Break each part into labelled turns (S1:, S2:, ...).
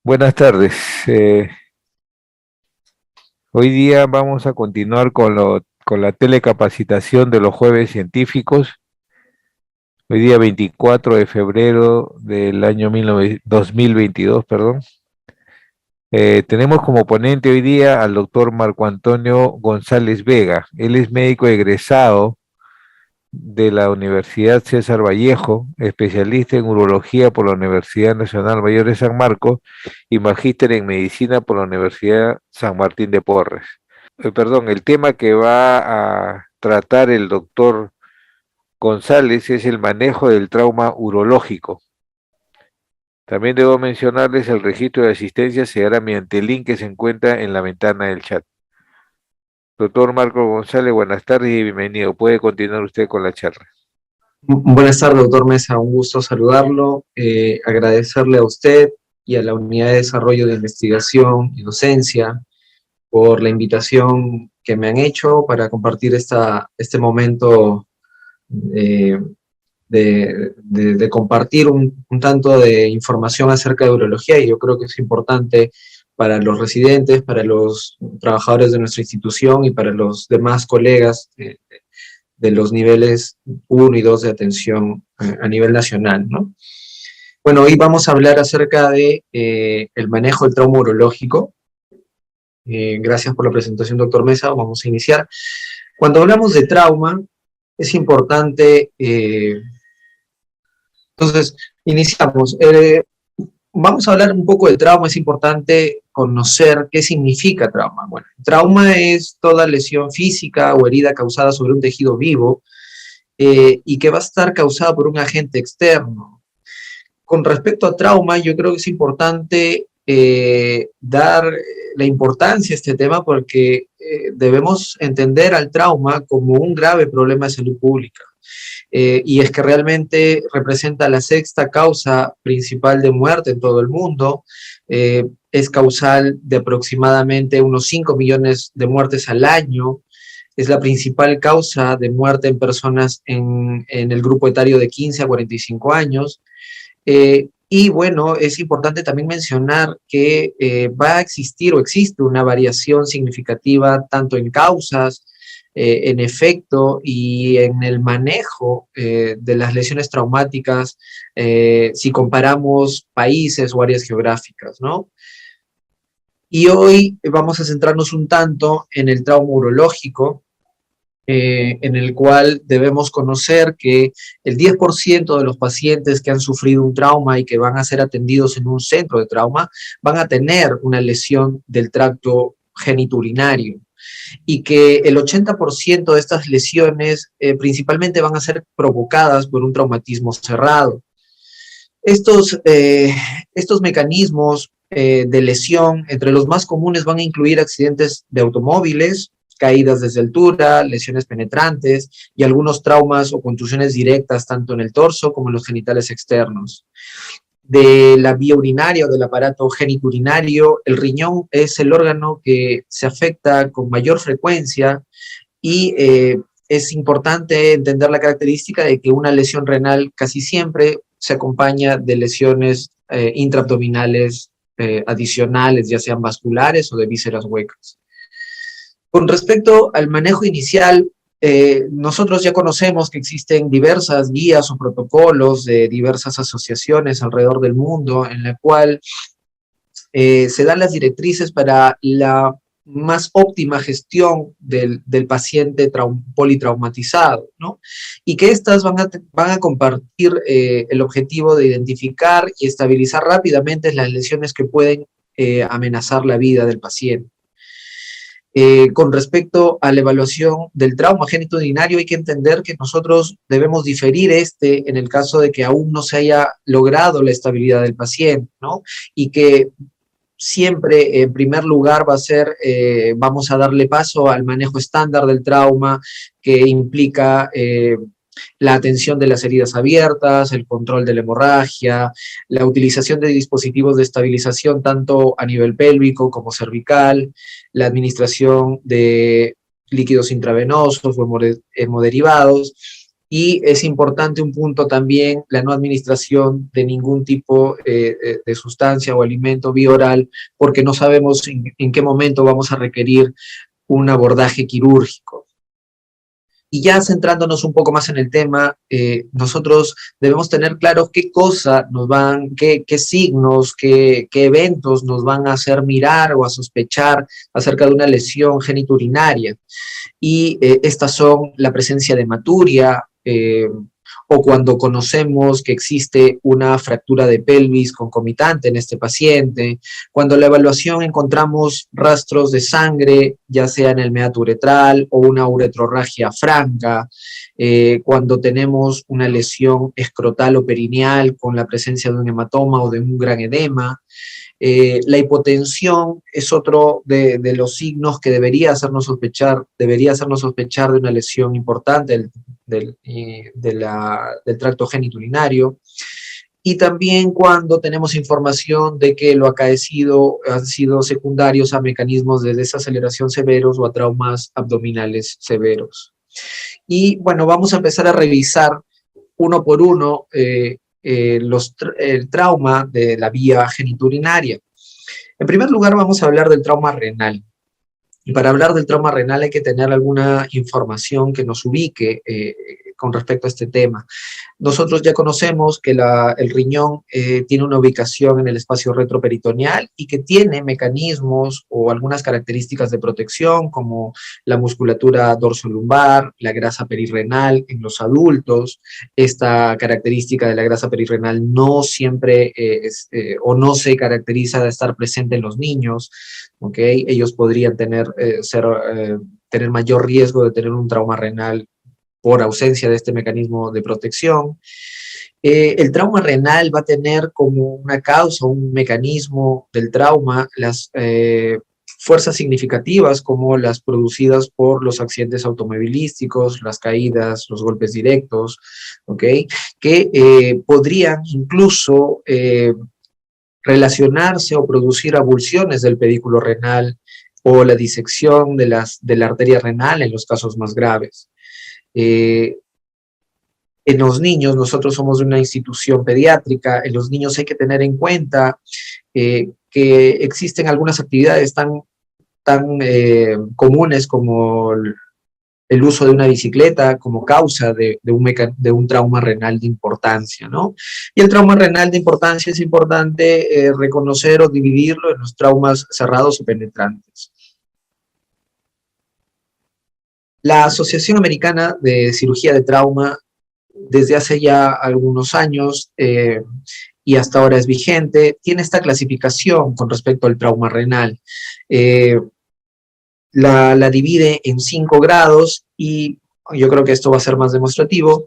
S1: Buenas tardes. Eh, Hoy día vamos a continuar con la telecapacitación de los jueves científicos. Hoy día 24 de febrero del año 2022, perdón. Tenemos como ponente hoy día al doctor Marco Antonio González Vega. Él es médico egresado de la Universidad César Vallejo, especialista en urología por la Universidad Nacional Mayor de San Marcos y magíster en medicina por la Universidad San Martín de Porres. Perdón, el tema que va a tratar el doctor González es el manejo del trauma urológico. También debo mencionarles el registro de asistencia se hará mediante el link que se encuentra en la ventana del chat. Doctor Marco González, buenas tardes y bienvenido. Puede continuar usted con la charla.
S2: Buenas tardes, doctor Mesa, un gusto saludarlo, agradecerle a usted y a la Unidad de Desarrollo de Investigación y Docencia por la invitación que me han hecho para compartir este momento eh, de compartir un tanto de información acerca de urología, y yo creo que es importante para los residentes, para los trabajadores de nuestra institución y para los demás colegas de los niveles 1 y 2 de atención a nivel nacional, ¿no? Bueno, hoy vamos a hablar acerca de el manejo del trauma urológico. Gracias por la presentación, doctor Mesa. Vamos a iniciar. Cuando hablamos de trauma, es importante, entonces, iniciamos. Vamos a hablar un poco de trauma. Es importante conocer qué significa trauma. Bueno, trauma es toda lesión física o herida causada sobre un tejido vivo, y que va a estar causada por un agente externo. Con respecto a trauma, yo creo que es importante dar la importancia a este tema porque debemos entender al trauma como un grave problema de salud pública. Y es que realmente representa la sexta causa principal de muerte en todo el mundo. Es causal de aproximadamente unos 5 millones de muertes al año. Es la principal causa de muerte en personas en el grupo etario de 15 a 45 años. Y bueno, es importante también mencionar que va a existir o existe una variación significativa tanto en causas, en efecto y en el manejo de las lesiones traumáticas, si comparamos países o áreas geográficas, ¿no? Y hoy vamos a centrarnos un tanto en el trauma urológico, en el cual debemos conocer que el 10% de los pacientes que han sufrido un trauma y que van a ser atendidos en un centro de trauma van a tener una lesión del tracto genitourinario, y que el 80% de estas lesiones principalmente van a ser provocadas por un traumatismo cerrado. Estos mecanismos de lesión, entre los más comunes, van a incluir accidentes de automóviles, caídas desde altura, lesiones penetrantes y algunos traumas o contusiones directas tanto en el torso como en los genitales externos. De la vía urinaria o del aparato genitourinario, el riñón es el órgano que se afecta con mayor frecuencia, y es importante entender la característica de que una lesión renal casi siempre se acompaña de lesiones intraabdominales adicionales, ya sean vasculares o de vísceras huecas. Con respecto al manejo inicial, nosotros ya conocemos que existen diversas guías o protocolos de diversas asociaciones alrededor del mundo en la cual se dan las directrices para la más óptima gestión del paciente politraumatizado, ¿no? Y que estas van a compartir el objetivo de identificar y estabilizar rápidamente las lesiones que pueden amenazar la vida del paciente. Con respecto a la evaluación del trauma genitourinario, hay que entender que nosotros debemos diferir en el caso de que aún no se haya logrado la estabilidad del paciente, ¿no? Y que siempre, en primer lugar, vamos a darle paso al manejo estándar del trauma, que implica la atención de las heridas abiertas, el control de la hemorragia, la utilización de dispositivos de estabilización tanto a nivel pélvico como cervical, la administración de líquidos intravenosos o hemoderivados, Y es importante un punto también, la no administración de ningún tipo de sustancia o alimento bioral, porque no sabemos en qué momento vamos a requerir un abordaje quirúrgico. Y ya centrándonos un poco más en el tema, nosotros debemos tener claro qué cosa nos van, qué signos, qué eventos nos van a hacer mirar o a sospechar acerca de una lesión genitourinaria. Y estas son la presencia de hematuria, o cuando conocemos que existe una fractura de pelvis concomitante en este paciente, cuando en la evaluación encontramos rastros de sangre, ya sea en el meato uretral o una uretrorragia franca, cuando tenemos una lesión escrotal o perineal con la presencia de un hematoma o de un gran edema. La hipotensión es otro de los signos que debería hacernos sospechar de una lesión importante del tracto genitourinario. Y también cuando tenemos información de que lo acaecido han sido secundarios a mecanismos de desaceleración severos o a traumas abdominales severos. Y bueno, vamos a empezar a revisar uno por uno el trauma de la vía genitourinaria. En primer lugar, vamos a hablar del trauma renal. Y para hablar del trauma renal hay que tener alguna información que nos ubique con respecto a este tema. Nosotros ya conocemos que el riñón tiene una ubicación en el espacio retroperitoneal y que tiene mecanismos o algunas características de protección como la musculatura dorsolumbar, la grasa perirrenal en los adultos. Esta característica de la grasa perirrenal no siempre o no se caracteriza de estar presente en los niños. ¿Okay? Ellos podrían tener mayor riesgo de tener un trauma renal por ausencia de este mecanismo de protección. El trauma renal va a tener como una causa, un mecanismo del trauma, las fuerzas significativas como las producidas por los accidentes automovilísticos, las caídas, los golpes directos, ¿okay? Que podrían incluso relacionarse o producir avulsiones del pedículo renal o la disección de la arteria renal en los casos más graves. En los niños, nosotros somos una institución pediátrica, en los niños hay que tener en cuenta que existen algunas actividades tan comunes como el uso de una bicicleta como causa de un trauma renal de importancia, ¿no? Y el trauma renal de importancia es importante reconocer o dividirlo en los traumas cerrados o penetrantes. La Asociación Americana de Cirugía de Trauma, desde hace ya algunos años y hasta ahora es vigente, tiene esta clasificación con respecto al trauma renal. La divide en 5 grados y yo creo que esto va a ser más demostrativo.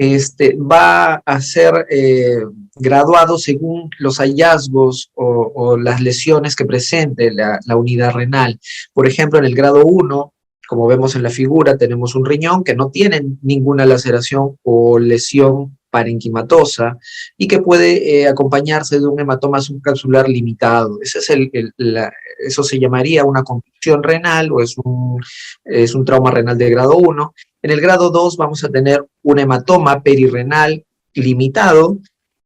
S2: Va a ser graduado según los hallazgos o las lesiones que presente la unidad renal. Por ejemplo, en el grado 1, como vemos en la figura, tenemos un riñón que no tiene ninguna laceración o lesión parenquimatosa y que puede acompañarse de un hematoma subcapsular limitado. Ese es eso se llamaría una contusión renal o es un trauma renal de grado 1. En el grado 2 vamos a tener un hematoma perirrenal limitado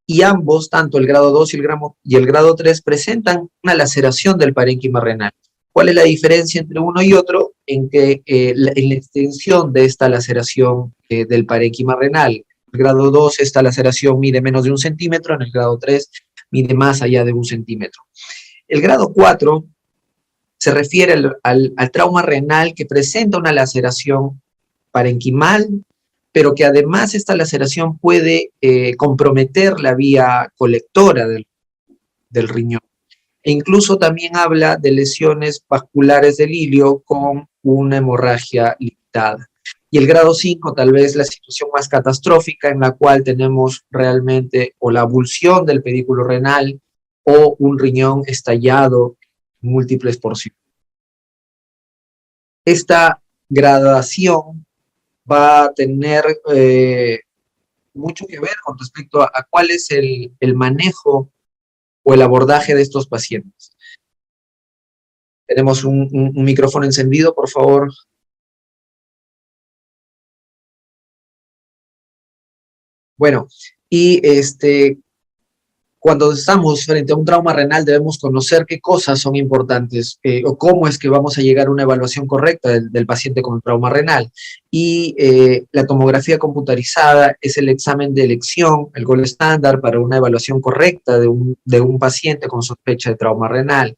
S2: y ambos, tanto el grado 2 y el grado 3, presentan una laceración del parénquima renal. ¿Cuál es la diferencia entre uno y otro? En que en la extensión de esta laceración del parénquima renal. En el grado 2 esta laceración mide menos de 1 centímetro, en el grado 3 mide más allá de 1 centímetro. El grado 4 se refiere al trauma renal que presenta una laceración parenquimal, pero que además esta laceración puede comprometer la vía colectora del riñón. E incluso también habla de lesiones vasculares del ilio con una hemorragia limitada. Y el grado 5 tal vez la situación más catastrófica en la cual tenemos realmente o la avulsión del pedículo renal o un riñón estallado en múltiples porciones. Esta gradación va a tener mucho que ver con respecto a cuál es el manejo o el abordaje de estos pacientes. Tenemos un micrófono encendido, por favor. Bueno, y cuando estamos frente a un trauma renal debemos conocer qué cosas son importantes o cómo es que vamos a llegar a una evaluación correcta del paciente con trauma renal. Y la tomografía computarizada es el examen de elección, el gold estándar para una evaluación correcta de un paciente con sospecha de trauma renal.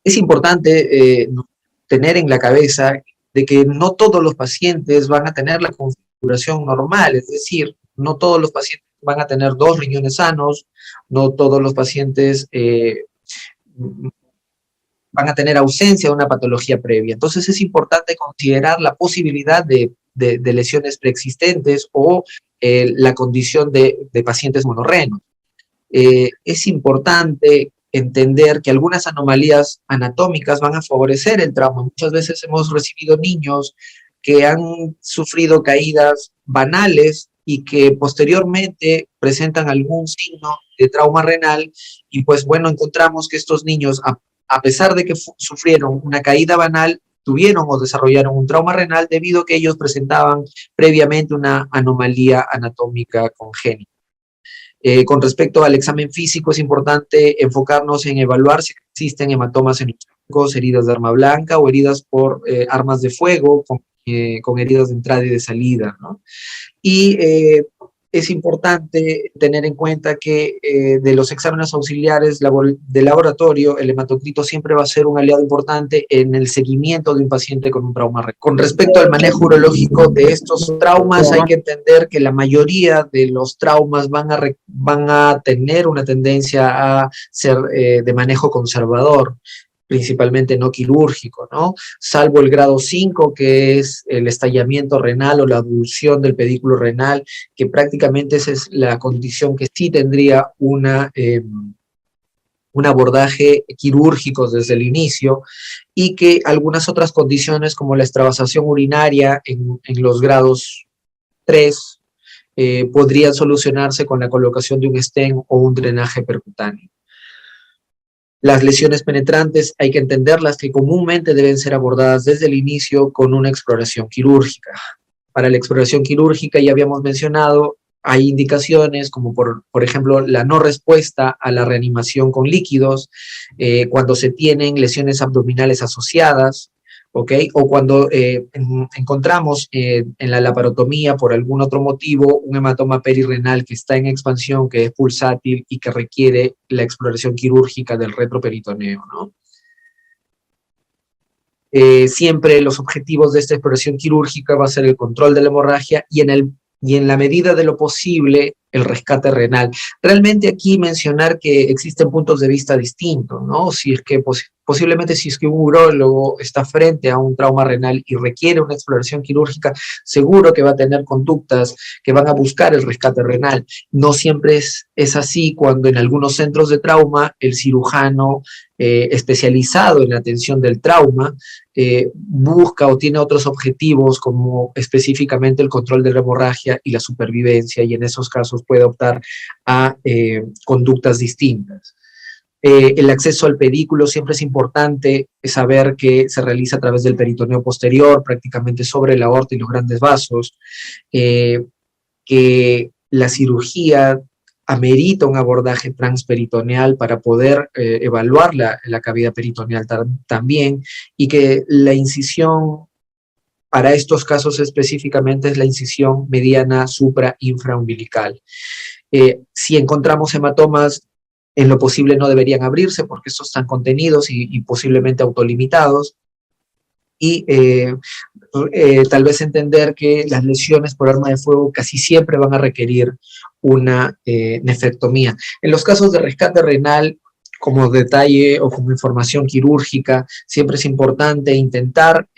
S2: Es importante tener en la cabeza de que no todos los pacientes van a tener la configuración normal, es decir, no todos los pacientes van a tener 2 riñones sanos, no todos los pacientes van a tener ausencia de una patología previa. Entonces es importante considerar la posibilidad de lesiones preexistentes o la condición de pacientes monorrenos. Es importante entender que algunas anomalías anatómicas van a favorecer el trauma. Muchas veces hemos recibido niños que han sufrido caídas banales y que posteriormente presentan algún signo de trauma renal y pues bueno, encontramos que estos niños, a pesar de que sufrieron una caída banal, tuvieron o desarrollaron un trauma renal debido a que ellos presentaban previamente una anomalía anatómica congénita. Con respecto al examen físico, es importante enfocarnos en evaluar si existen hematomas en los ojos, heridas de arma blanca o heridas por armas de fuego con heridas de entrada y de salida, ¿no? Y es importante tener en cuenta que de los exámenes auxiliares de laboratorio, el hematocrito siempre va a ser un aliado importante en el seguimiento de un paciente con un trauma renal. Con respecto al manejo urológico de estos traumas, hay que entender que la mayoría de los traumas van a tener una tendencia a ser de manejo conservador, principalmente no quirúrgico, ¿no? Salvo el grado 5, que es el estallamiento renal o la abulsión del pedículo renal, que prácticamente esa es la condición que sí tendría un abordaje quirúrgico desde el inicio, y que algunas otras condiciones como la extravasación urinaria en los grados 3 podrían solucionarse con la colocación de un stent o un drenaje percutáneo. Las lesiones penetrantes hay que entenderlas que comúnmente deben ser abordadas desde el inicio con una exploración quirúrgica. Para la exploración quirúrgica ya habíamos mencionado, hay indicaciones como por ejemplo la no respuesta a la reanimación con líquidos, cuando se tienen lesiones abdominales asociadas, ¿ok? O cuando encontramos en la laparotomía por algún otro motivo un hematoma perirrenal que está en expansión, que es pulsátil y que requiere la exploración quirúrgica del retroperitoneo, ¿no? Siempre los objetivos de esta exploración quirúrgica va a ser el control de la hemorragia y en la medida de lo posible el rescate renal. Realmente aquí mencionar que existen puntos de vista distintos, ¿no? Si es que posiblemente si es que un urólogo está frente a un trauma renal y requiere una exploración quirúrgica, seguro que va a tener conductas que van a buscar el rescate renal. No siempre es así cuando en algunos centros de trauma el cirujano especializado en la atención del trauma busca o tiene otros objetivos como específicamente el control de la hemorragia y la supervivencia, y en esos casos puede optar a conductas distintas. El acceso al pedículo siempre es importante saber que se realiza a través del peritoneo posterior, prácticamente sobre la aorta y los grandes vasos, que la cirugía amerita un abordaje transperitoneal para poder evaluar la cavidad peritoneal también, y que la incisión para estos casos específicamente es la incisión mediana supra-infraumbilical. Si encontramos hematomas, en lo posible no deberían abrirse porque estos están contenidos y posiblemente autolimitados. Y tal vez entender que las lesiones por arma de fuego casi siempre van a requerir una nefrectomía. En los casos de rescate renal, como detalle o como información quirúrgica, siempre es importante intentar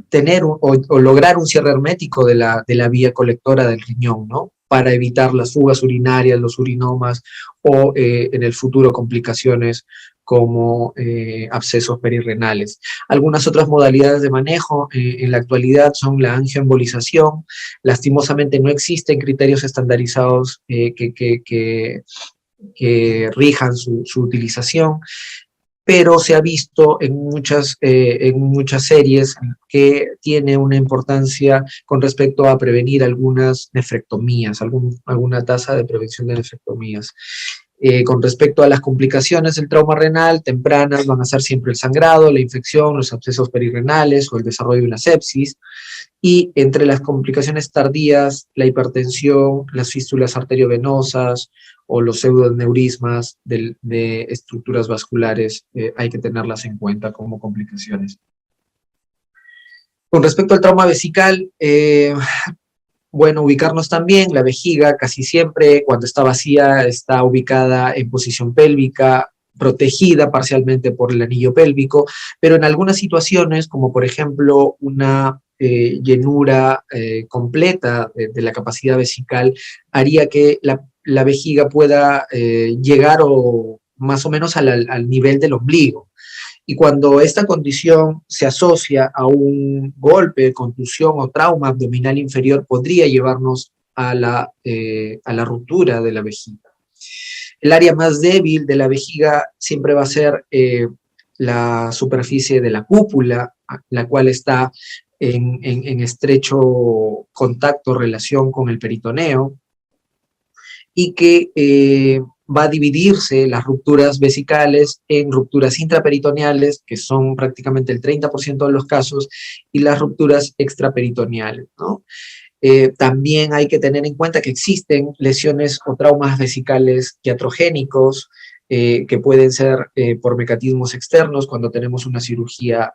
S2: tener o lograr un cierre hermético de la vía colectora del riñón, ¿no? Para evitar las fugas urinarias, los urinomas o en el futuro complicaciones como abscesos perirrenales. Algunas otras modalidades de manejo en la actualidad son la angioembolización. Lastimosamente no existen criterios estandarizados que rijan su utilización, pero se ha visto en muchas series que tiene una importancia con respecto a prevenir algunas nefrectomías, alguna tasa de prevención de nefrectomías. Con respecto a las complicaciones del trauma renal, tempranas van a ser siempre el sangrado, la infección, los abscesos perirenales o el desarrollo de una sepsis. Y entre las complicaciones tardías, la hipertensión, las fístulas arteriovenosas o los pseudoneurismas de estructuras vasculares, hay que tenerlas en cuenta como complicaciones. Con respecto al trauma vesical, bueno, ubicarnos también, la vejiga casi siempre cuando está vacía está ubicada en posición pélvica, protegida parcialmente por el anillo pélvico, pero en algunas situaciones, como por ejemplo una llenura completa de la capacidad vesical, haría que la vejiga pueda llegar más o menos al nivel del ombligo. Y cuando esta condición se asocia a un golpe, contusión o trauma abdominal inferior, podría llevarnos a la ruptura de la vejiga. El área más débil de la vejiga siempre va a ser la superficie de la cúpula, la cual está en estrecho contacto, relación con el peritoneo, y que va a dividirse las rupturas vesicales en rupturas intraperitoneales, que son prácticamente el 30% de los casos, y las rupturas extraperitoneales, ¿no? También hay que tener en cuenta que existen lesiones o traumas vesicales iatrogénicos, que pueden ser por mecanismos externos cuando tenemos una cirugía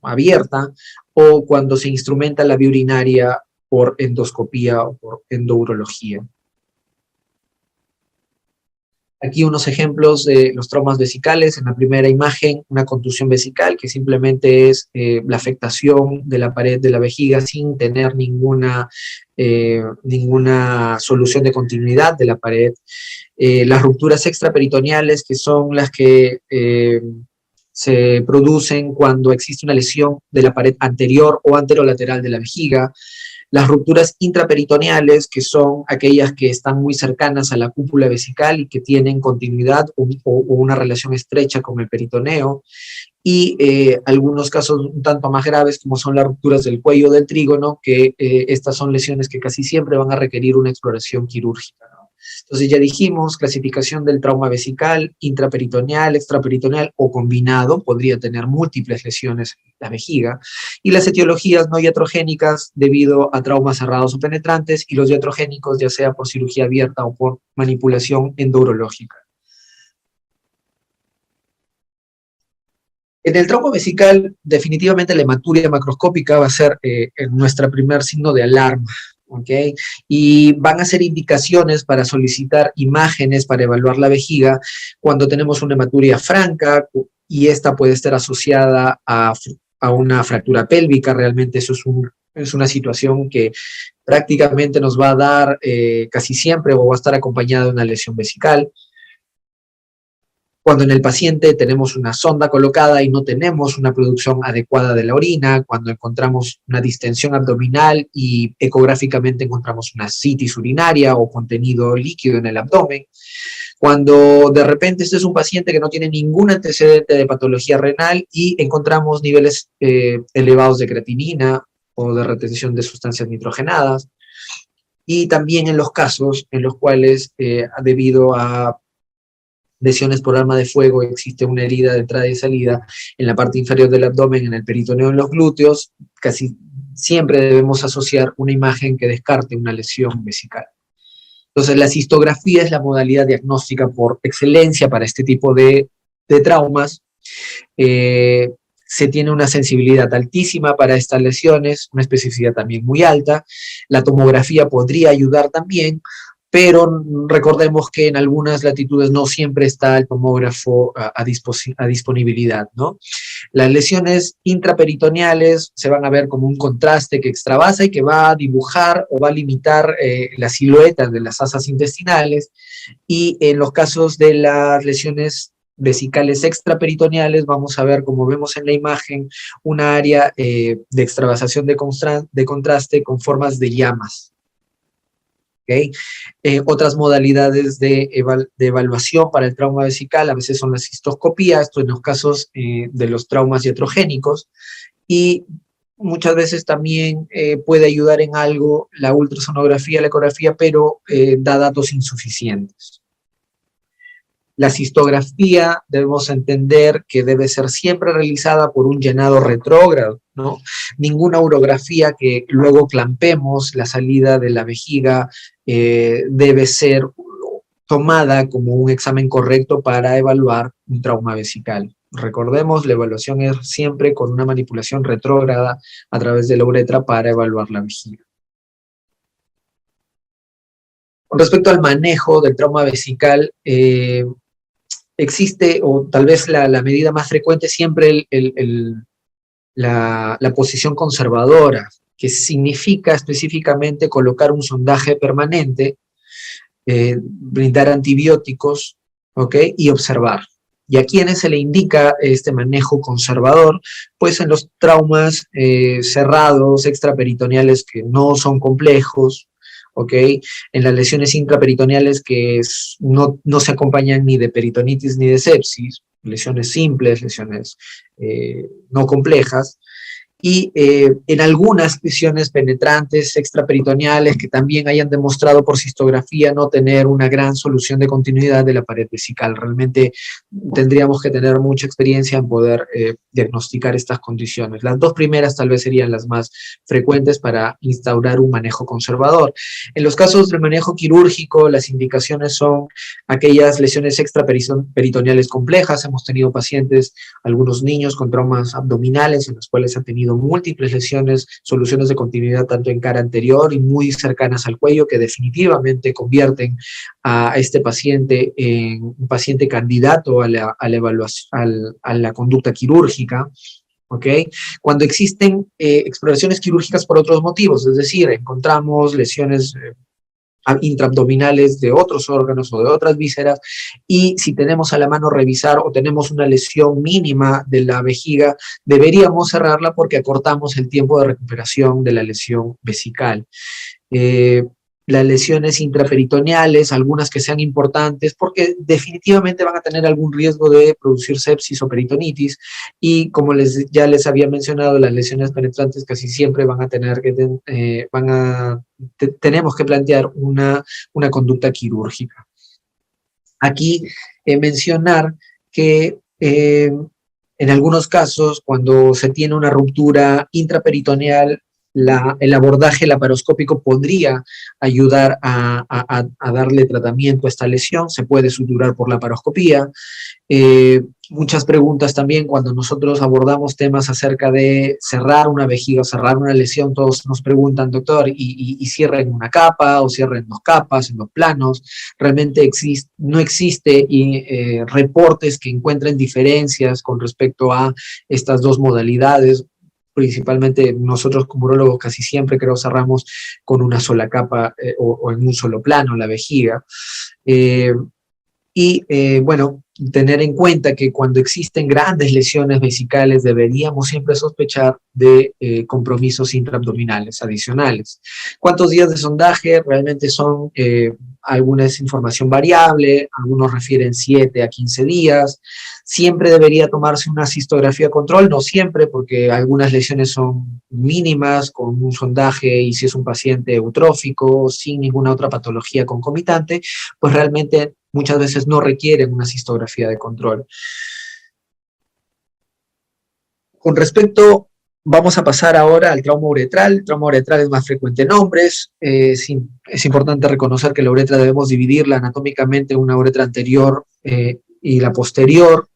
S2: abierta, o cuando se instrumenta la vía urinaria por endoscopía o por endourología. Aquí unos ejemplos de los traumas vesicales. En la primera imagen, una contusión vesical, que simplemente es la afectación de la pared de la vejiga sin tener ninguna solución de continuidad de la pared. Las rupturas extraperitoneales, que son las que se producen cuando existe una lesión de la pared anterior o anterolateral de la vejiga. Las rupturas intraperitoneales, que son aquellas que están muy cercanas a la cúpula vesical y que tienen continuidad o una relación estrecha con el peritoneo, y algunos casos un tanto más graves, como son las rupturas del cuello del trígono, que estas son lesiones que casi siempre van a requerir una exploración quirúrgica, ¿no? Entonces ya dijimos, clasificación del trauma vesical, intraperitoneal, extraperitoneal o combinado, podría tener múltiples lesiones en la vejiga, y las etiologías no iatrogénicas debido a traumas cerrados o penetrantes, y los iatrogénicos ya sea por cirugía abierta o por manipulación endourológica. En el trauma vesical, definitivamente la hematuria macroscópica va a ser nuestro primer signo de alarma, ¿ok? Y van a ser indicaciones para solicitar imágenes para evaluar la vejiga cuando tenemos una hematuria franca, y esta puede estar asociada a una fractura pélvica. Realmente eso es una situación que prácticamente nos va a dar casi siempre, o va a estar acompañada de una lesión vesical. Cuando en el paciente tenemos una sonda colocada y no tenemos una producción adecuada de la orina, cuando encontramos una distensión abdominal y ecográficamente encontramos una citis urinaria o contenido líquido en el abdomen, cuando de repente este es un paciente que no tiene ningún antecedente de patología renal y encontramos niveles elevados de creatinina o de retención de sustancias nitrogenadas, y también en los casos en los cuales debido a lesiones por arma de fuego existe una herida de entrada y salida en la parte inferior del abdomen, en el peritoneo, en los glúteos, casi siempre debemos asociar una imagen que descarte una lesión vesical. Entonces la cistografía es la modalidad diagnóstica por excelencia para este tipo de traumas. Se tiene una sensibilidad altísima para estas lesiones, una especificidad también muy alta. La tomografía podría ayudar también, pero recordemos que en algunas latitudes no siempre está el tomógrafo a disponibilidad, ¿no? Las lesiones intraperitoneales se van a ver como un contraste que extravasa y que va a dibujar o va a limitar la silueta de las asas intestinales, y en los casos de las lesiones vesicales extraperitoneales vamos a ver, como vemos en la imagen, una área de extravasación de contraste con formas de llamas. ¿ok? Otras modalidades de evaluación para el trauma vesical a veces son la cistoscopía, esto en los casos de los traumas iatrogénicos, y muchas veces también puede ayudar en algo la ultrasonografía, la ecografía, pero da datos insuficientes. La cistografía debemos entender que debe ser siempre realizada por un llenado retrógrado, ¿no? Ninguna urografía que luego clampemos la salida de la vejiga debe ser tomada como un examen correcto para evaluar un trauma vesical. Recordemos, la evaluación es siempre con una manipulación retrógrada a través de la uretra para evaluar la vejiga. Con respecto al manejo del trauma vesical, existe, o tal vez la medida más frecuente, siempre la posición conservadora, que significa específicamente colocar un sondaje permanente, brindar antibióticos, ¿ok? Y observar. ¿Y a quiénes se le indica este manejo conservador? Pues en los traumas cerrados, extraperitoneales que no son complejos, ¿ok? En las lesiones intraperitoneales que no se acompañan ni de peritonitis ni de sepsis, lesiones simples, lesiones no complejas, y en algunas lesiones penetrantes extraperitoneales que también hayan demostrado por cistografía no tener una gran solución de continuidad de la pared vesical. Realmente tendríamos que tener mucha experiencia en poder diagnosticar estas condiciones. Las dos primeras tal vez serían las más frecuentes para instaurar un manejo conservador. En los casos del manejo quirúrgico, las indicaciones son aquellas lesiones extraperitoneales complejas. Hemos tenido pacientes, algunos niños con traumas abdominales en los cuales han tenido múltiples lesiones, soluciones de continuidad tanto en cara anterior y muy cercanas al cuello, que definitivamente convierten a este paciente en un paciente candidato a la evaluación, a la conducta quirúrgica. ¿Okay? Cuando existen exploraciones quirúrgicas por otros motivos, es decir, encontramos lesiones intraabdominales de otros órganos o de otras vísceras, y si tenemos a la mano revisar o tenemos una lesión mínima de la vejiga, deberíamos cerrarla porque acortamos el tiempo de recuperación de la lesión vesical. Las lesiones intraperitoneales, algunas que sean importantes, porque definitivamente van a tener algún riesgo de producir sepsis o peritonitis, y como ya les había mencionado, las lesiones penetrantes casi siempre van a tener que, tenemos que plantear una conducta quirúrgica. Aquí mencionar que en algunos casos, cuando se tiene una ruptura intraperitoneal, el abordaje laparoscópico podría ayudar a darle tratamiento a esta lesión. Se puede suturar por laparoscopía. Muchas preguntas también cuando nosotros abordamos temas acerca de cerrar una vejiga o cerrar una lesión. Todos nos preguntan, doctor, ¿y cierren una capa o cierren dos capas en los planos? Realmente no existe reportes que encuentren diferencias con respecto a estas dos modalidades. Principalmente nosotros como urólogos casi siempre creo cerramos con una sola capa o en un solo plano la vejiga. Bueno, tener en cuenta que cuando existen grandes lesiones vesicales deberíamos siempre sospechar de compromisos intraabdominales adicionales. ¿Cuántos días de sondaje? Realmente son algunas información variable, algunos refieren 7 a 15 días. Siempre debería tomarse una cistografía control, no siempre, porque algunas lesiones son mínimas con un sondaje, y si es un paciente eutrófico sin ninguna otra patología concomitante, pues realmente muchas veces no requieren una cistografía de control. Con respecto, vamos a pasar ahora al trauma uretral. El trauma uretral es más frecuente en hombres. Es importante reconocer que la uretra debemos dividirla anatómicamente en una uretra anterior y la posterior.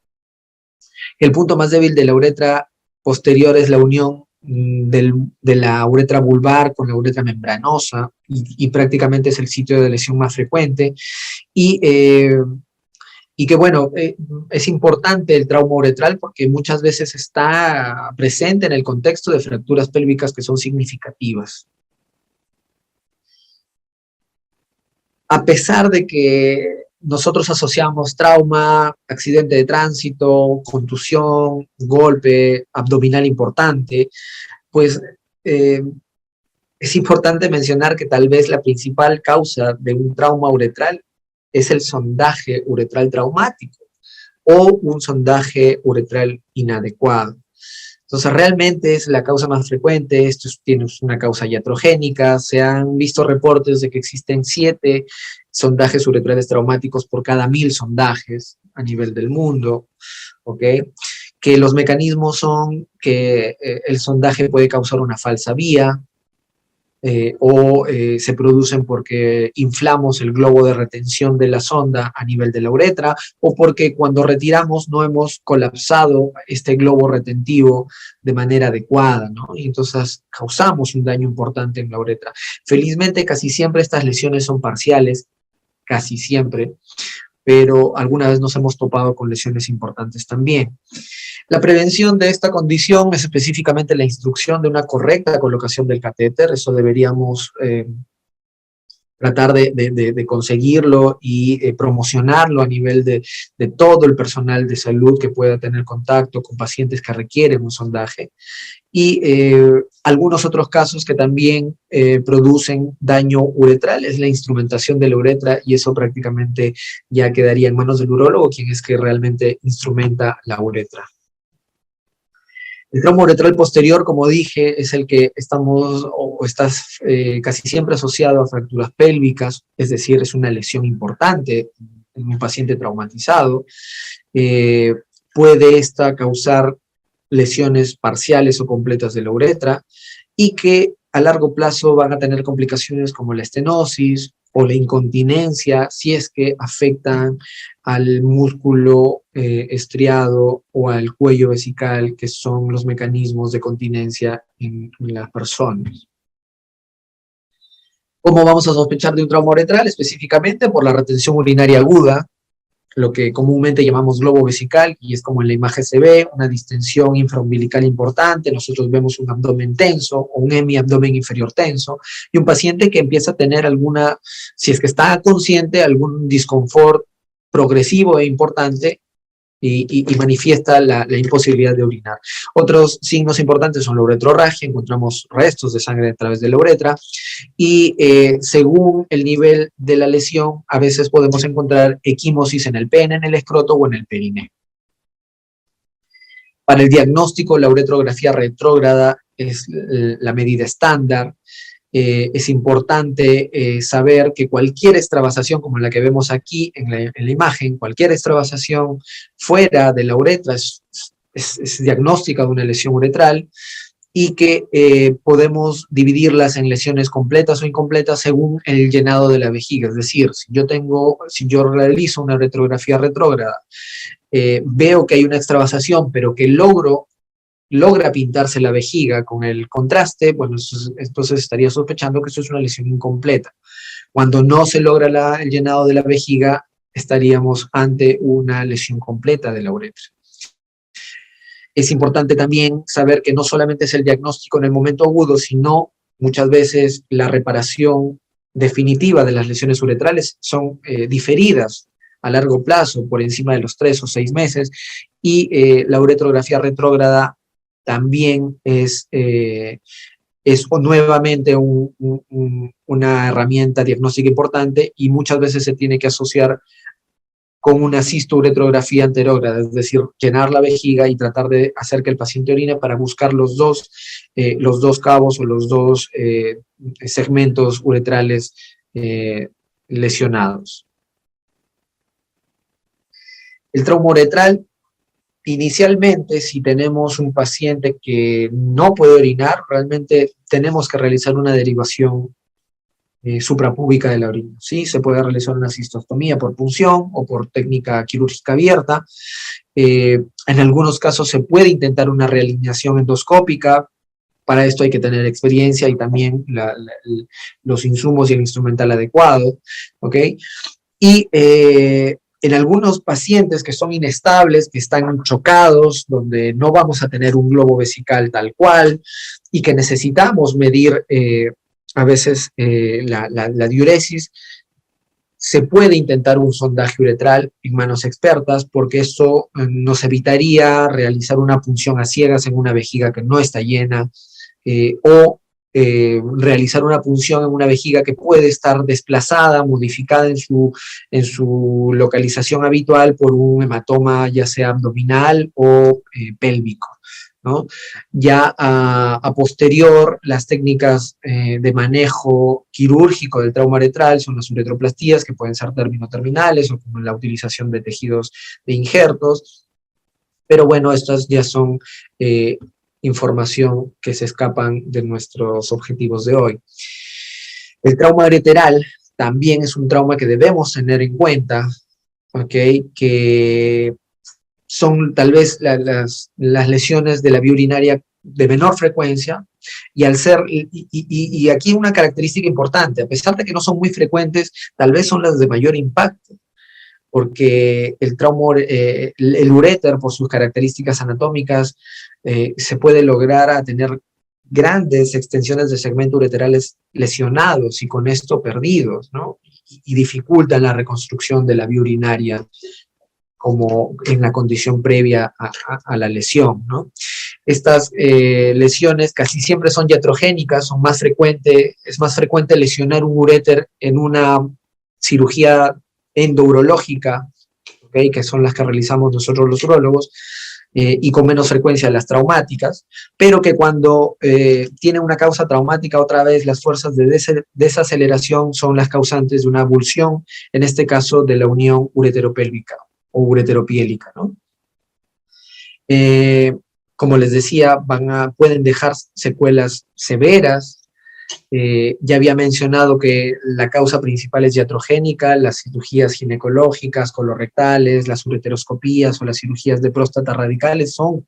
S2: El punto más débil de la uretra posterior es la unión de la uretra vulvar con la uretra membranosa, y prácticamente es el sitio de lesión más frecuente. Y que bueno, es importante el trauma uretral porque muchas veces está presente en el contexto de fracturas pélvicas que son significativas. A pesar de que nosotros asociamos trauma, accidente de tránsito, contusión, golpe abdominal importante, pues Es importante mencionar que tal vez la principal causa de un trauma uretral es el sondaje uretral traumático o un sondaje uretral inadecuado. Entonces, realmente es la causa más frecuente. Esto tiene una causa iatrogénica. Se han visto reportes de que existen 7 sondajes uretrales traumáticos por cada 1000 sondajes a nivel del mundo, ¿ok? Que los mecanismos son que el sondaje puede causar una falsa vía, se producen porque inflamos el globo de retención de la sonda a nivel de la uretra, o porque cuando retiramos no hemos colapsado este globo retentivo de manera adecuada, ¿no? Y entonces causamos un daño importante en la uretra. Felizmente casi siempre estas lesiones son parciales, casi siempre, pero alguna vez nos hemos topado con lesiones importantes también. La prevención de esta condición es específicamente la instrucción de una correcta colocación del catéter. Eso deberíamos tratar de conseguirlo y promocionarlo a nivel de todo el personal de salud que pueda tener contacto con pacientes que requieren un sondaje. Y algunos otros casos que también producen daño uretral es la instrumentación de la uretra, y eso prácticamente ya quedaría en manos del urólogo, quien es que realmente instrumenta la uretra. El trauma uretral posterior, como dije, es el que estamos o está casi siempre asociado a fracturas pélvicas, es decir, es una lesión importante en un paciente traumatizado. Puede esta causar lesiones parciales o completas de la uretra, y que a largo plazo van a tener complicaciones como la estenosis o la incontinencia, si es que afectan al músculo estriado o al cuello vesical, que son los mecanismos de continencia en las personas. ¿Cómo vamos a sospechar de un trauma uretral? Específicamente por la retención urinaria aguda, lo que comúnmente llamamos globo vesical, y es como en la imagen se ve, una distensión infraumbilical importante. Nosotros vemos un abdomen tenso o un hemiabdomen inferior tenso, y un paciente que empieza a tener alguna, si es que está consciente, algún disconfort progresivo e importante, y manifiesta la imposibilidad de orinar. Otros signos importantes son la uretrorragia, encontramos restos de sangre a través de la uretra, y según el nivel de la lesión, a veces podemos encontrar equimosis en el pene, en el escroto o en el perineo. Para el diagnóstico, la uretrografía retrógrada es la medida estándar. Es importante saber que cualquier extravasación, como la que vemos aquí en la imagen, cualquier extravasación fuera de la uretra es diagnóstica de una lesión uretral, y que podemos dividirlas en lesiones completas o incompletas según el llenado de la vejiga. Es decir, si yo realizo una uretrografía retrógrada, veo que hay una extravasación, pero que logra pintarse la vejiga con el contraste, bueno, entonces estaría sospechando que eso es una lesión incompleta. Cuando no se logra el llenado de la vejiga, estaríamos ante una lesión completa de la uretra. Es importante también saber que no solamente es el diagnóstico en el momento agudo, sino muchas veces la reparación definitiva de las lesiones uretrales son diferidas a largo plazo, por encima de los 3 o 6 meses, y la uretrografía retrógrada también es nuevamente una herramienta diagnóstica importante, y muchas veces se tiene que asociar con una cisto-uretrografía anterógrada, es decir, llenar la vejiga y tratar de hacer que el paciente orine para buscar los dos cabos o los dos segmentos uretrales lesionados. El trauma uretral, inicialmente, si tenemos un paciente que no puede orinar, realmente tenemos que realizar una derivación suprapúbica de la orina, ¿sí? Se puede realizar una cistostomía por punción o por técnica quirúrgica abierta. En algunos casos se puede intentar una realineación endoscópica. Para esto hay que tener experiencia y también los insumos y el instrumental adecuado, ¿ok? Y en algunos pacientes que son inestables, que están chocados, donde no vamos a tener un globo vesical tal cual, y que necesitamos medir a veces la diuresis, se puede intentar un sondaje uretral en manos expertas, porque esto nos evitaría realizar una punción a ciegas en una vejiga que no está llena, o realizar una punción en una vejiga que puede estar desplazada, modificada en su localización habitual por un hematoma ya sea abdominal o pélvico, ¿no? Ya a posterior, las técnicas de manejo quirúrgico del trauma uretral son las uretroplastías, que pueden ser término-terminales o como la utilización de tejidos de injertos, pero bueno, estas ya son información que se escapan de nuestros objetivos de hoy. El trauma ureteral también es un trauma que debemos tener en cuenta, ¿ok? Que son tal vez las lesiones de la vía urinaria de menor frecuencia, y al ser, y aquí una característica importante, a pesar de que no son muy frecuentes, tal vez son las de mayor impacto, porque el trauma, el uréter, por sus características anatómicas, se puede lograr a tener grandes extensiones de segmentos ureterales lesionados y con esto perdidos, ¿no? Y dificultan la reconstrucción de la vía urinaria como en la condición previa a la lesión, ¿no? Estas lesiones casi siempre son iatrogénicas, es más frecuente lesionar un uréter en una cirugía endourológica, ¿okay? Que son las que realizamos nosotros los urólogos, y con menos frecuencia las traumáticas, pero que cuando tiene una causa traumática, otra vez las fuerzas de desaceleración son las causantes de una avulsión, en este caso de la unión ureteropélvica o ureteropiélica, ¿no? Como les decía, pueden dejar secuelas severas. Ya había mencionado que la causa principal es iatrogénica, las cirugías ginecológicas, colorectales, las ureteroscopías o las cirugías de próstata radicales son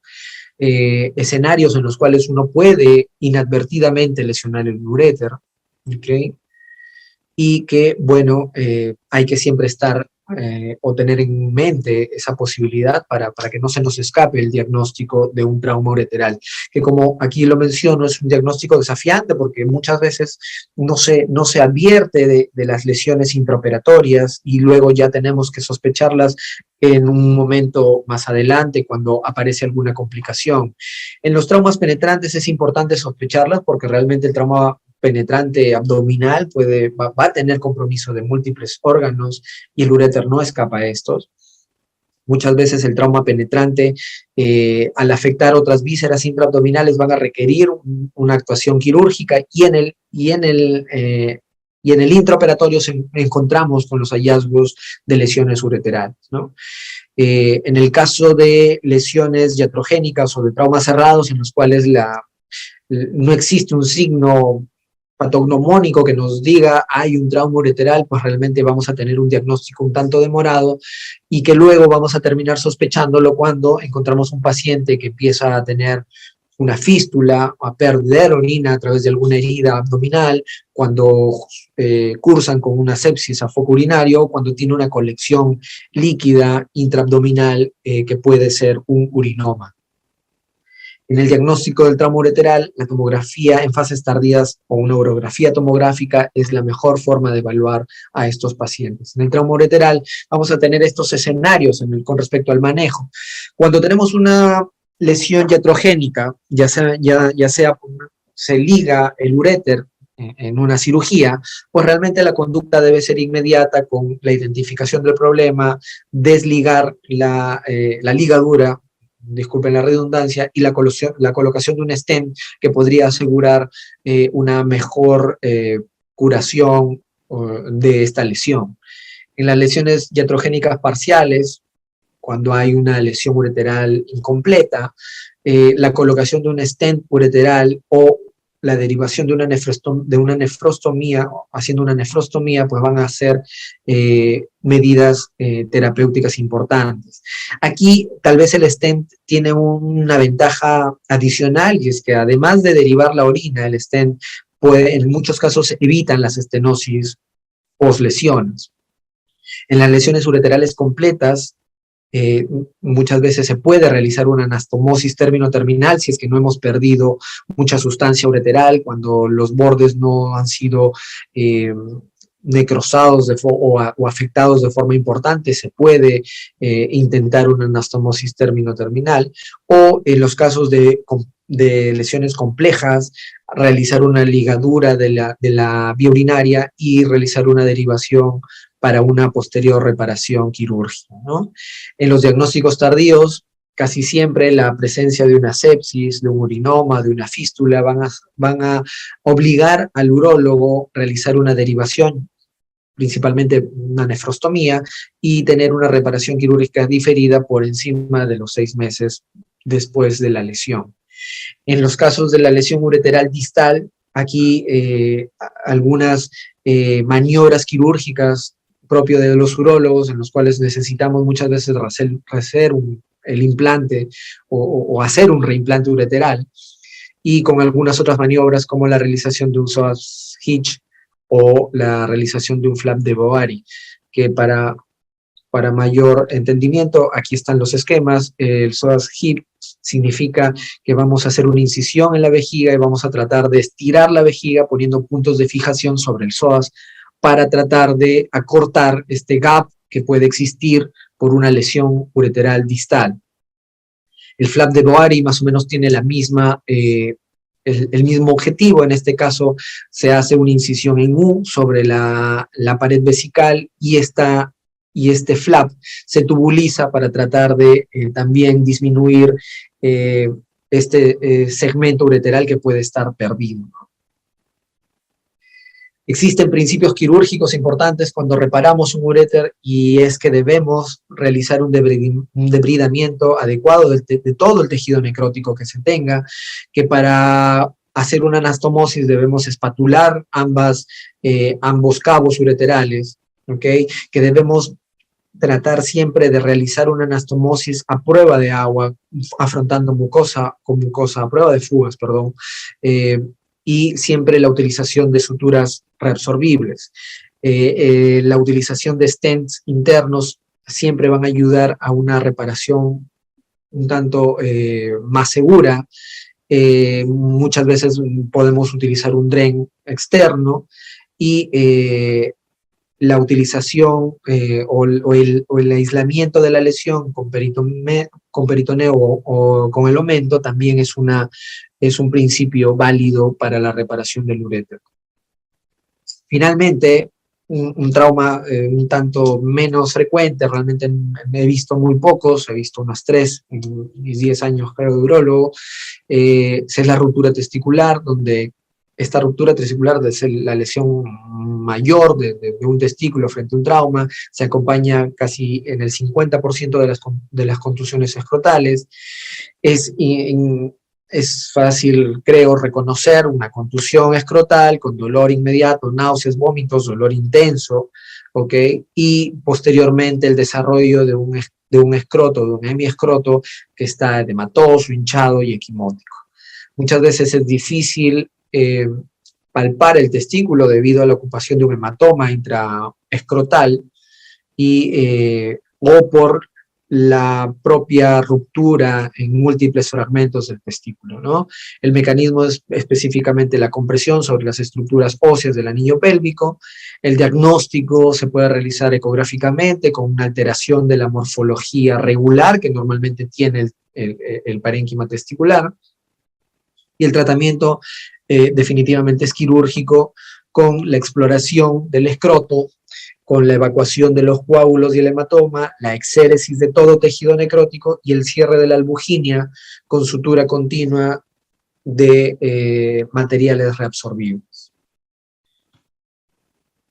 S2: escenarios en los cuales uno puede inadvertidamente lesionar el uréter, ¿okay? Y que, bueno, hay que siempre estar o tener en mente esa posibilidad para que no se nos escape el diagnóstico de un trauma ureteral, que como aquí lo menciono, es un diagnóstico desafiante porque muchas veces no se advierte de las lesiones intraoperatorias y luego ya tenemos que sospecharlas en un momento más adelante cuando aparece alguna complicación. En los traumas penetrantes es importante sospecharlas porque realmente el trauma penetrante abdominal va a tener compromiso de múltiples órganos y el uréter no escapa a estos. Muchas veces el trauma penetrante, al afectar otras vísceras intraabdominales, van a requerir una actuación quirúrgica y en el intraoperatorio encontramos con los hallazgos de lesiones ureterales, ¿no? En el caso de lesiones iatrogénicas o de traumas cerrados en los cuales no existe un signo patognomónico que nos diga hay un trauma ureteral, pues realmente vamos a tener un diagnóstico un tanto demorado y que luego vamos a terminar sospechándolo cuando encontramos un paciente que empieza a tener una fístula, a perder orina a través de alguna herida abdominal, cuando cursan con una sepsis a foco urinario, cuando tiene una colección líquida intraabdominal que puede ser un urinoma. En el diagnóstico del trauma ureteral, la tomografía en fases tardías o una urografía tomográfica es la mejor forma de evaluar a estos pacientes. En el trauma ureteral vamos a tener estos escenarios con respecto al manejo. Cuando tenemos una lesión iatrogénica, ya sea se liga el uréter en una cirugía, pues realmente la conducta debe ser inmediata con la identificación del problema, desligar la ligadura, disculpen la redundancia, y la colocación de un stent que podría asegurar una mejor curación de esta lesión. En las lesiones iatrogénicas parciales, cuando hay una lesión ureteral incompleta, la colocación de un stent ureteral o la derivación de una nefrostomía, haciendo una nefrostomía, pues van a ser medidas terapéuticas importantes. Aquí tal vez el stent tiene una ventaja adicional, y es que además de derivar la orina, el stent puede, en muchos casos, evitan las estenosis post-lesiones. En las lesiones ureterales completas, muchas veces se puede realizar una anastomosis término-terminal si es que no hemos perdido mucha sustancia ureteral, cuando los bordes no han sido necrosados o afectados de forma importante, se puede intentar una anastomosis término-terminal, o en los casos de de lesiones complejas, realizar una ligadura de la vía urinaria y realizar una derivación para una posterior reparación quirúrgica, ¿no? En los diagnósticos tardíos, casi siempre la presencia de una sepsis, de un urinoma, de una fístula van a obligar al urólogo a realizar una derivación, principalmente una nefrostomía, y tener una reparación quirúrgica diferida por encima de los 6 meses después de la lesión. En los casos de la lesión ureteral distal, aquí algunas maniobras quirúrgicas propio de los urólogos, en los cuales necesitamos muchas veces hacer el implante o hacer un reimplante ureteral, y con algunas otras maniobras como la realización de un psoas hitch o la realización de un flap de Bovary, que para mayor entendimiento, aquí están los esquemas. El psoas hitch significa que vamos a hacer una incisión en la vejiga y vamos a tratar de estirar la vejiga poniendo puntos de fijación sobre el psoas para tratar de acortar este gap que puede existir por una lesión ureteral distal. El flap de Bovary más o menos tiene la misma, el mismo objetivo. En este caso se hace una incisión en U sobre la pared vesical y este flap se tubuliza para tratar de también disminuir este segmento ureteral que puede estar perdido. Existen principios quirúrgicos importantes cuando reparamos un uréter, y es que debemos realizar un debridamiento adecuado de todo el tejido necrótico que se tenga, que para hacer una anastomosis debemos espatular ambos cabos ureterales, ¿okay? Que debemos tratar siempre de realizar una anastomosis a prueba de agua, afrontando mucosa con mucosa, a prueba de fugas, perdón, y siempre la utilización de suturas reabsorbibles. La utilización de stents internos siempre van a ayudar a una reparación un tanto más segura. Muchas veces podemos utilizar un dren externo, y la utilización o el aislamiento de la lesión con peritoneo o con el aumento también es un principio válido para la reparación del uréter. Finalmente, un trauma un tanto menos frecuente, realmente he visto muy pocos, he visto unos 3 en mis 10 años creo de urólogo, es la ruptura testicular, donde esta ruptura testicular es la lesión mayor de un testículo frente a un trauma, se acompaña casi en el 50% de las contusiones escrotales. Es fácil, creo, reconocer una contusión escrotal con dolor inmediato, náuseas, vómitos, dolor intenso, ¿ok? Y posteriormente el desarrollo de un escroto, de un hemiescroto que está edematoso, hinchado y equimótico. Muchas veces es difícil palpar el testículo debido a la ocupación de un hematoma intraescrotal o por la propia ruptura en múltiples fragmentos del testículo, ¿no? El mecanismo es específicamente la compresión sobre las estructuras óseas del anillo pélvico. El diagnóstico se puede realizar ecográficamente con una alteración de la morfología regular que normalmente tiene el parénquima testicular. Y el tratamiento definitivamente es quirúrgico, con la exploración del escroto, con la evacuación de los coágulos y el hematoma, la exéresis de todo tejido necrótico y el cierre de la albuginia con sutura continua de materiales reabsorbibles.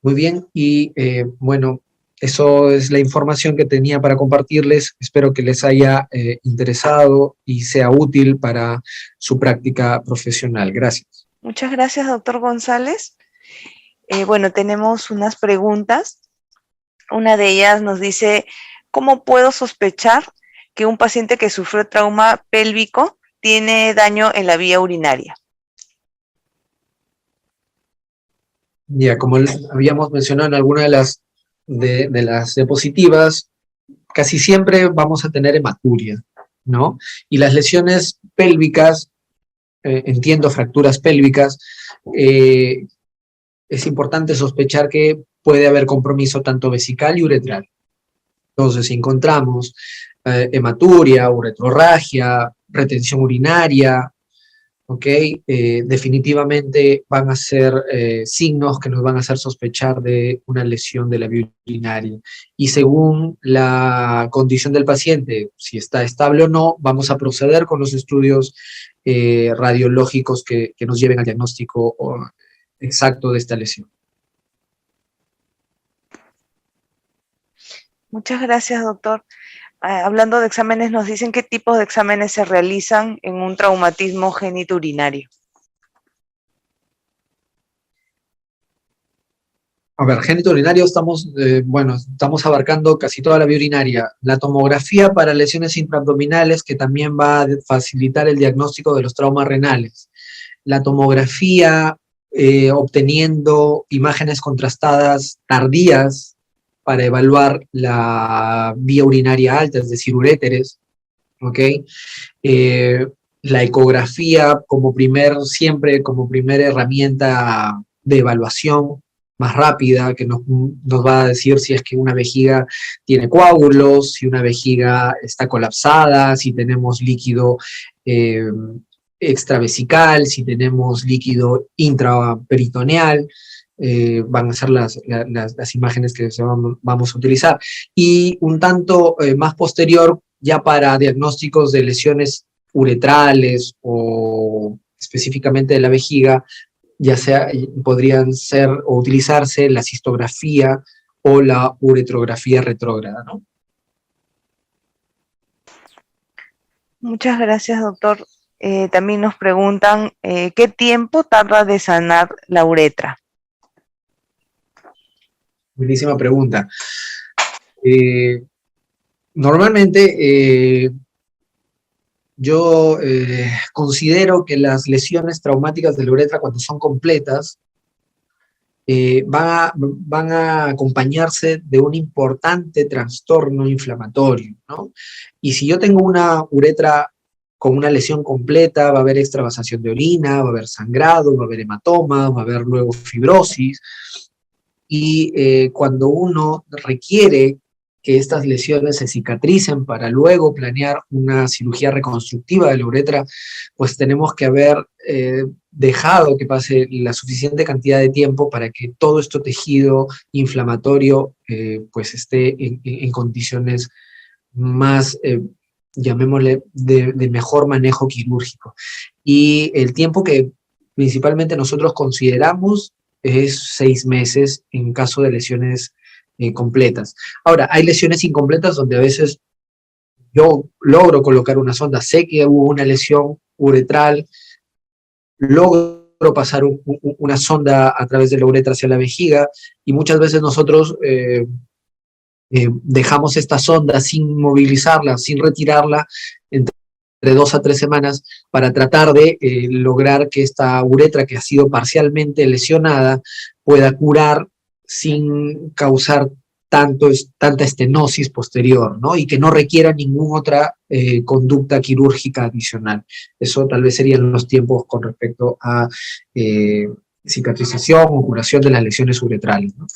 S2: Muy bien, y bueno, eso es la información que tenía para compartirles. Espero que les haya interesado y sea útil para su práctica profesional. Gracias.
S3: Muchas gracias, doctor González. Bueno, tenemos unas preguntas. Una de ellas nos dice, ¿cómo puedo sospechar que un paciente que sufrió trauma pélvico tiene daño en la vía urinaria?
S2: Ya, como habíamos mencionado en alguna de las diapositivas, casi siempre vamos a tener hematuria, ¿no? Y las lesiones pélvicas, entiendo fracturas pélvicas, es importante sospechar que puede haber compromiso tanto vesical y uretral. Entonces, si encontramos hematuria, uretrorragia, retención urinaria, ¿ok? Definitivamente van a ser signos que nos van a hacer sospechar de una lesión de la vía urinaria. Y según la condición del paciente, si está estable o no, vamos a proceder con los estudios radiológicos que nos lleven al diagnóstico exacto de esta lesión.
S3: Muchas gracias, doctor. Hablando de exámenes, nos dicen qué tipos de exámenes se realizan en un traumatismo genitourinario.
S2: A ver, genitourinario estamos abarcando casi toda la vía urinaria. La tomografía para lesiones intraabdominales, que también va a facilitar el diagnóstico de los traumas renales. La tomografía obteniendo imágenes contrastadas tardías para evaluar la vía urinaria alta, es decir, uréteres, ¿ok? La ecografía siempre como primera herramienta de evaluación más rápida, que nos va a decir si es que una vejiga tiene coágulos, si una vejiga está colapsada, si tenemos líquido extravesical, si tenemos líquido intraperitoneal. Van a ser las imágenes que vamos a utilizar. Y un tanto más posterior, ya para diagnósticos de lesiones uretrales o específicamente de la vejiga, ya sea podrían ser o utilizarse la cistografía o la uretrografía retrógrada, ¿no?
S3: Muchas gracias, doctor. También nos preguntan ¿qué tiempo tarda de sanar la uretra?
S2: Buenísima pregunta. Normalmente yo considero que las lesiones traumáticas de la uretra, cuando son completas, van a acompañarse de un importante trastorno inflamatorio, ¿no? Y si yo tengo una uretra con una lesión completa, va a haber extravasación de orina, va a haber sangrado, va a haber hematoma, va a haber luego fibrosis. Y cuando uno requiere que estas lesiones se cicatricen para luego planear una cirugía reconstructiva de la uretra, pues tenemos que haber dejado que pase la suficiente cantidad de tiempo para que todo este tejido inflamatorio pues esté en condiciones más, llamémosle, de mejor manejo quirúrgico. Y el tiempo que principalmente nosotros consideramos es 6 meses en caso de lesiones completas. Ahora, hay lesiones incompletas donde a veces yo logro colocar una sonda, sé que hubo una lesión uretral, logro pasar una sonda a través de la uretra hacia la vejiga, y muchas veces nosotros dejamos esta sonda sin movilizarla, sin retirarla, entre 2 a 3 semanas, para tratar de lograr que esta uretra que ha sido parcialmente lesionada pueda curar sin causar tanta estenosis posterior, ¿no? Y que no requiera ninguna otra conducta quirúrgica adicional. Eso tal vez serían los tiempos con respecto a cicatrización o curación de las lesiones uretrales, ¿no?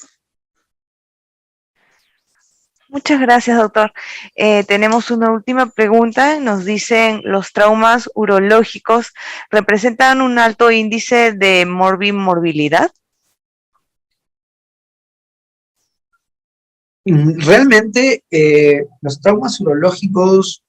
S3: Muchas gracias, doctor. Tenemos una última pregunta. Nos dicen, ¿los traumas urológicos representan un alto índice de morbilidad?
S2: Realmente, los traumas urológicos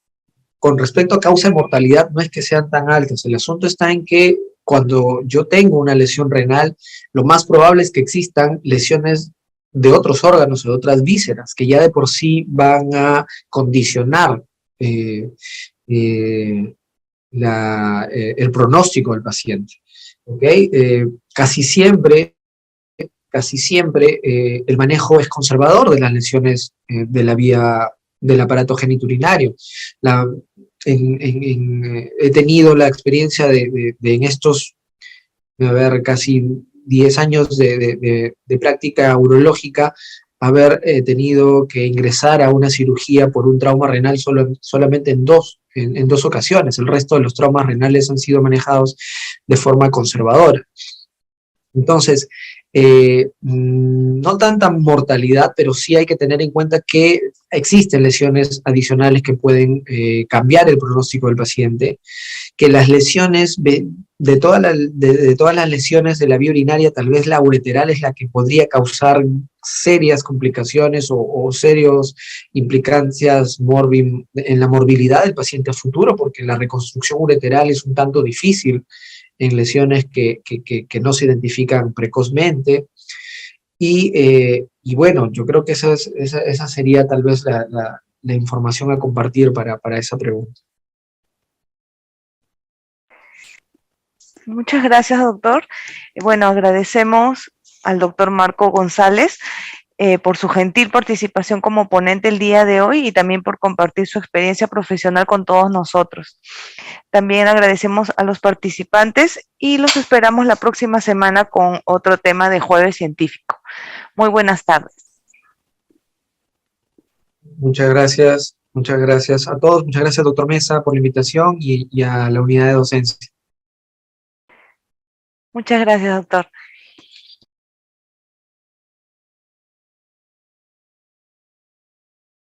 S2: con respecto a causa de mortalidad no es que sean tan altos. El asunto está en que cuando yo tengo una lesión renal, lo más probable es que existan lesiones de otros órganos o de otras vísceras que ya de por sí van a condicionar el pronóstico del paciente. ¿Okay? Casi siempre el manejo es conservador de las lesiones de la vía del aparato genitourinario. He tenido la experiencia de en estos, a ver, casi 10 años de práctica urológica, haber tenido que ingresar a una cirugía por un trauma renal solamente en dos ocasiones. El resto de los traumas renales han sido manejados de forma conservadora. Entonces, no tanta mortalidad, pero sí hay que tener en cuenta que existen lesiones adicionales que pueden cambiar el pronóstico del paciente, que las lesiones, de todas las lesiones de la vía urinaria, tal vez la ureteral es la que podría causar serias complicaciones o serios implicancias en la morbilidad del paciente a futuro, porque la reconstrucción ureteral es un tanto difícil en lesiones que no se identifican precozmente. Y bueno, yo creo que esa sería tal vez la información a compartir para esa pregunta.
S3: Muchas gracias, doctor. Bueno, agradecemos al doctor Marco González por su gentil participación como ponente el día de hoy y también por compartir su experiencia profesional con todos nosotros. También agradecemos a los participantes y los esperamos la próxima semana con otro tema de Jueves Científico. Muy buenas tardes.
S2: Muchas gracias a todos, muchas gracias, doctor Mesa, por la invitación y a la unidad de docencia.
S3: Muchas gracias, doctor.